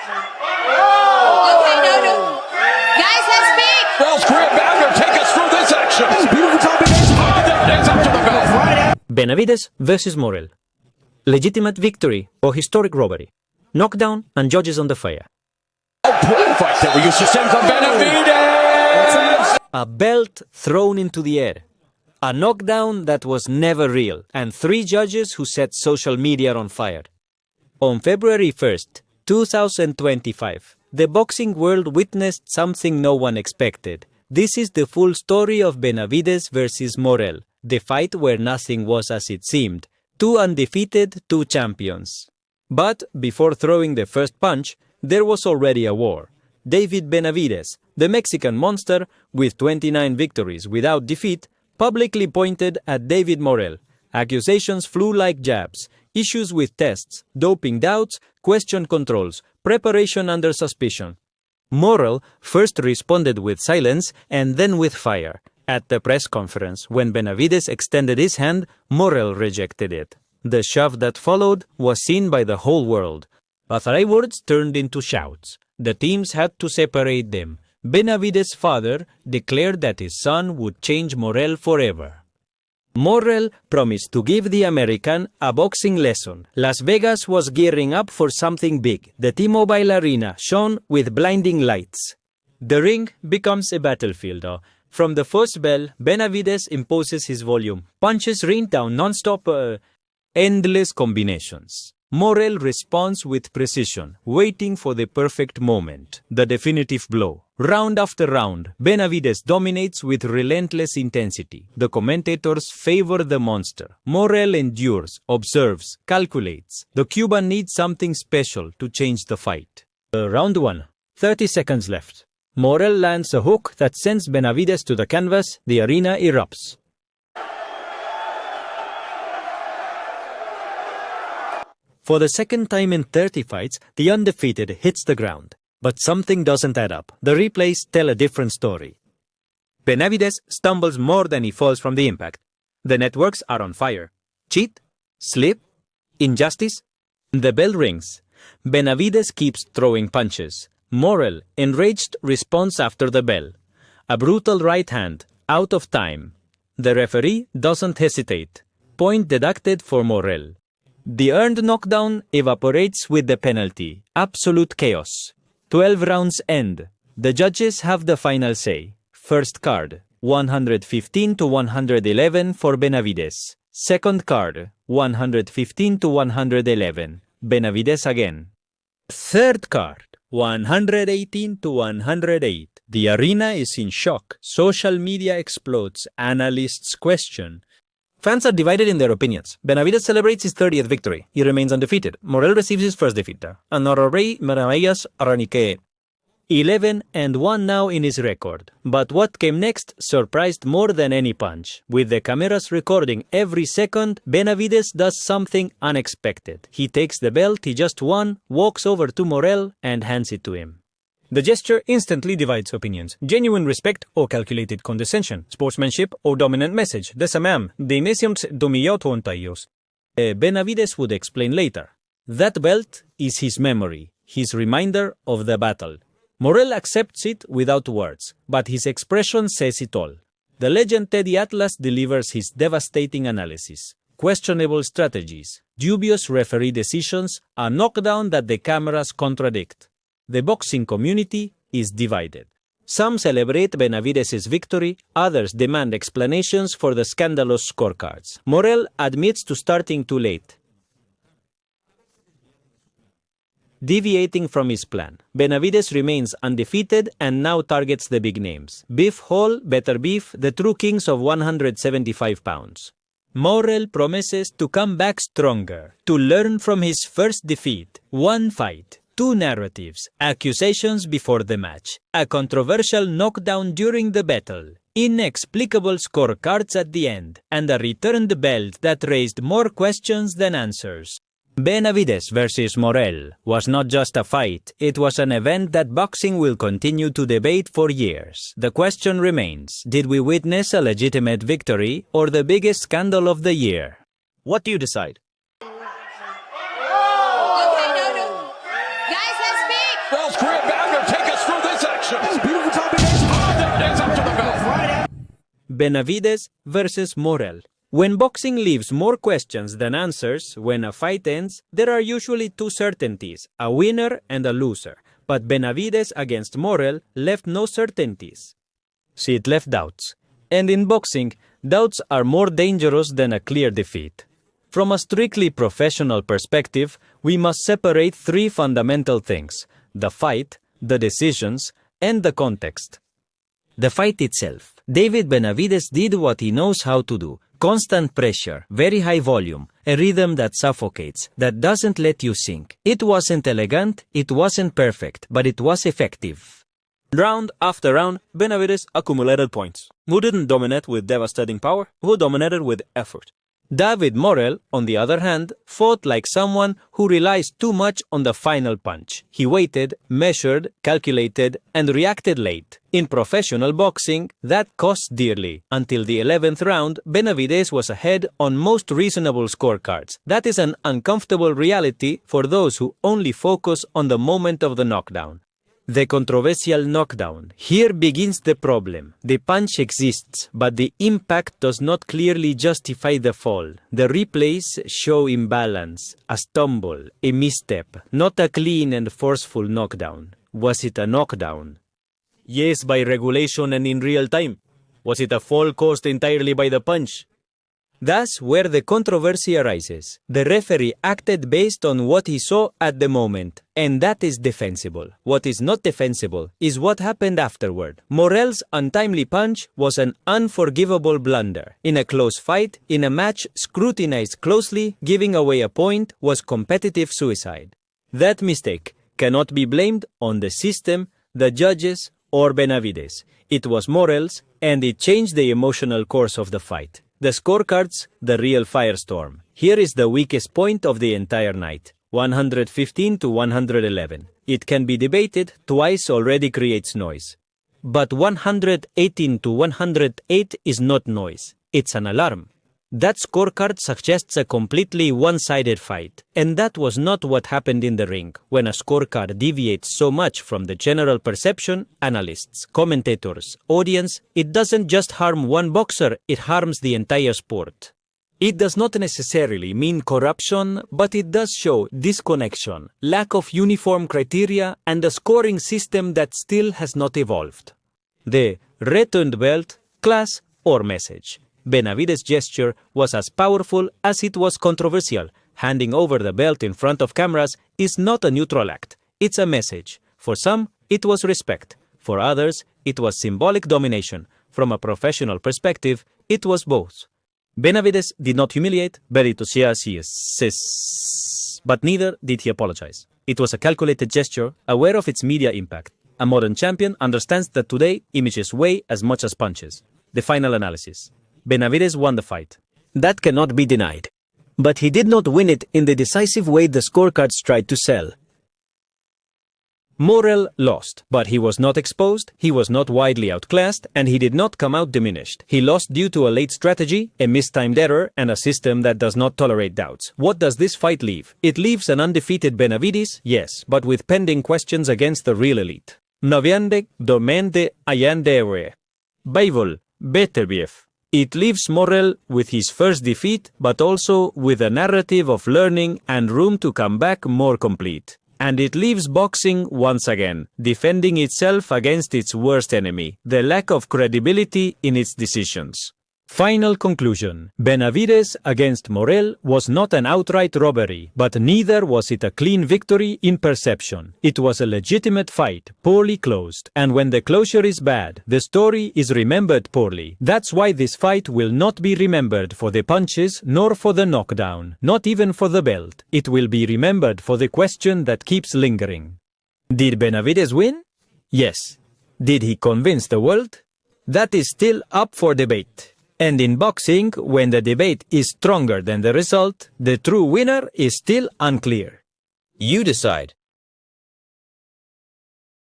Okay, no. Guys, let's speak. Morrell's career backer, take us through this action. Beautiful combination. Oh, there it is after the bell. Benavidez versus Morrell. Legitimate victory or historic robbery. Knockdown and judges on the fire. Oh, poor fight that we used to send from Benavidez. A belt thrown into the air. A knockdown that was never real. And 3 judges who set social media on fire. On February 1st, 2025, the boxing world witnessed something no one expected. This is the full story of Benavidez versus Morrell, the fight where nothing was as it seemed. 2 undefeated, 2 champions. But before throwing the first punch, there was already a war. David Benavidez, the Mexican monster, with 29 victories without defeat, publicly pointed at David Morrell. Accusations flew like jabs. Issues with tests, doping doubts, question controls, preparation under suspicion. Morrell first responded with silence and then with fire. At the press conference, when Benavidez extended his hand, Morrell rejected it. The shove that followed was seen by the whole world. But words turned into shouts. The teams had to separate them. Benavidez's father declared that his son would change Morrell forever. Morrell promised to give the American a boxing lesson. Las Vegas was gearing up for something big. The T-Mobile Arena shone with blinding lights. The ring becomes a battlefield. From the first bell, Benavidez imposes his volume. Punches rain down non-stop, endless combinations. Morrell responds with precision, waiting for the perfect moment, the definitive blow. Round after round, Benavidez dominates with relentless intensity. The commentators favor the monster. Morrell endures, observes, calculates. The Cuban needs something special to change the fight. Round 1. 30 seconds left. Morrell lands a hook that sends Benavidez to the canvas. The arena erupts. For the second time in 30 fights, the undefeated hits the ground. But something doesn't add up. The replays tell a different story. Benavidez stumbles more than he falls from the impact. The networks are on fire. Cheat? Slip? Injustice? The bell rings. Benavidez keeps throwing punches. Morrell, enraged, responds after the bell. A brutal right hand, out of time. The referee doesn't hesitate. Point deducted for Morrell. The earned knockdown evaporates with the penalty. Absolute chaos. 12 rounds end. The judges have the final say. First card, 115 to 111 for Benavidez. Second card, 115 to 111. Benavidez again. Third card, 118 to 108. The arena is in shock. Social media explodes. Analysts question. Fans are divided in their opinions. Benavidez celebrates his 30th victory. He remains undefeated. Morrell receives his first defeat. Honorary Maravillas Aranique. 11-1 now in his record. But what came next surprised more than any punch. With the cameras recording every second, Benavidez does something unexpected. He takes the belt he just won, walks over to Morrell, and hands it to him. The gesture instantly divides opinions. Genuine respect or calculated condescension. Sportsmanship or dominant message. Desamam. Demesiums domiyotuontaios. Benavidez would explain later. That belt is his memory, his reminder of the battle. Morrell accepts it without words, but his expression says it all. The legend Teddy Atlas delivers his devastating analysis. Questionable strategies, dubious referee decisions, a knockdown that the cameras contradict. The boxing community is divided. Some celebrate Benavidez's victory, others demand explanations for the scandalous scorecards. Morrell admits to starting too late, deviating from his plan. Benavidez remains undefeated and now targets the big names. Biff Hall, Better Beef, the true kings of 175 pounds. Morrell promises to come back stronger, to learn from his first defeat. One fight. 2 narratives, accusations before the match, a controversial knockdown during the battle, inexplicable scorecards at the end, and a returned belt that raised more questions than answers. Benavidez versus Morrell was not just a fight, it was an event that boxing will continue to debate for years. The question remains, did we witness a legitimate victory or the biggest scandal of the year? What do you decide? Okay, no. Guys, let's speak. Morrell's career bounder, take us through this action. Beautiful combination. Benavidez up to the bell. Benavidez versus Morrell. When boxing leaves more questions than answers, when a fight ends, there are usually two certainties, a winner and a loser. But Benavidez against Morrell left no certainties. It left doubts. And in boxing, doubts are more dangerous than a clear defeat. From a strictly professional perspective, we must separate three fundamental things: the fight, the decisions, and the context. The fight itself. David Benavidez did what he knows how to do. Constant pressure, very high volume, a rhythm that suffocates, that doesn't let you sink. It wasn't elegant, it wasn't perfect, but it was effective. Round after round, Benavidez accumulated points. Who didn't dominate with devastating power? Who dominated with effort? David Morrell, on the other hand, fought like someone who relies too much on the final punch. He waited, measured, calculated, and reacted late. In professional boxing, that costs dearly. Until the 11th round, Benavidez was ahead on most reasonable scorecards. That is an uncomfortable reality for those who only focus on the moment of the knockdown. The controversial knockdown. Here begins the problem. The punch exists, but the impact does not clearly justify the fall. The replays show imbalance, a stumble, a misstep, not a clean and forceful knockdown. Was it a knockdown? Yes, by regulation and in real time. Was it a fall caused entirely by the punch? That's where the controversy arises. The referee acted based on what he saw at the moment, and that is defensible. What is not defensible is what happened afterward. Morrell's untimely punch was an unforgivable blunder. In a close fight, in a match scrutinized closely, giving away a point was competitive suicide. That mistake cannot be blamed on the system, the judges, or Benavidez. It was Morrell's, and it changed the emotional course of the fight. The scorecards, the real firestorm. Here is the weakest point of the entire night. 115 to 111. It can be debated, twice already creates noise. But 118 to 108 is not noise. It's an alarm. That scorecard suggests a completely one-sided fight. And that was not what happened in the ring. When a scorecard deviates so much from the general perception, analysts, commentators, audience, it doesn't just harm one boxer, it harms the entire sport. It does not necessarily mean corruption, but it does show disconnection, lack of uniform criteria, and a scoring system that still has not evolved. The returned belt, class, or message. Benavidez's gesture was as powerful as it was controversial. Handing over the belt in front of cameras is not a neutral act. It's a message. For some, it was respect. For others, it was symbolic domination. From a professional perspective, it was both. Benavidez did not humiliate, but neither did he apologize. It was a calculated gesture, aware of its media impact. A modern champion understands that today, images weigh as much as punches. The final analysis. Benavidez won the fight. That cannot be denied. But he did not win it in the decisive way the scorecards tried to sell. Morrell lost, but he was not exposed, he was not widely outclassed, and he did not come out diminished. He lost due to a late strategy, a mistimed error, and a system that does not tolerate doubts. What does this fight leave? It leaves an undefeated Benavidez, yes, but with pending questions against the real elite. Noviande, domende, ayande, Bible, Beterbiev. It leaves Morrell with his first defeat, but also with a narrative of learning and room to come back more complete. And it leaves boxing once again, defending itself against its worst enemy, the lack of credibility in its decisions. Final conclusion. Benavidez against Morrell was not an outright robbery, but neither was it a clean victory in perception. It was a legitimate fight, poorly closed. And when the closure is bad, the story is remembered poorly. That's why this fight will not be remembered for the punches, nor for the knockdown, not even for the belt. It will be remembered for the question that keeps lingering. Did Benavidez win? Yes. Did he convince the world? That is still up for debate. And in boxing, when the debate is stronger than the result, the true winner is still unclear. You decide.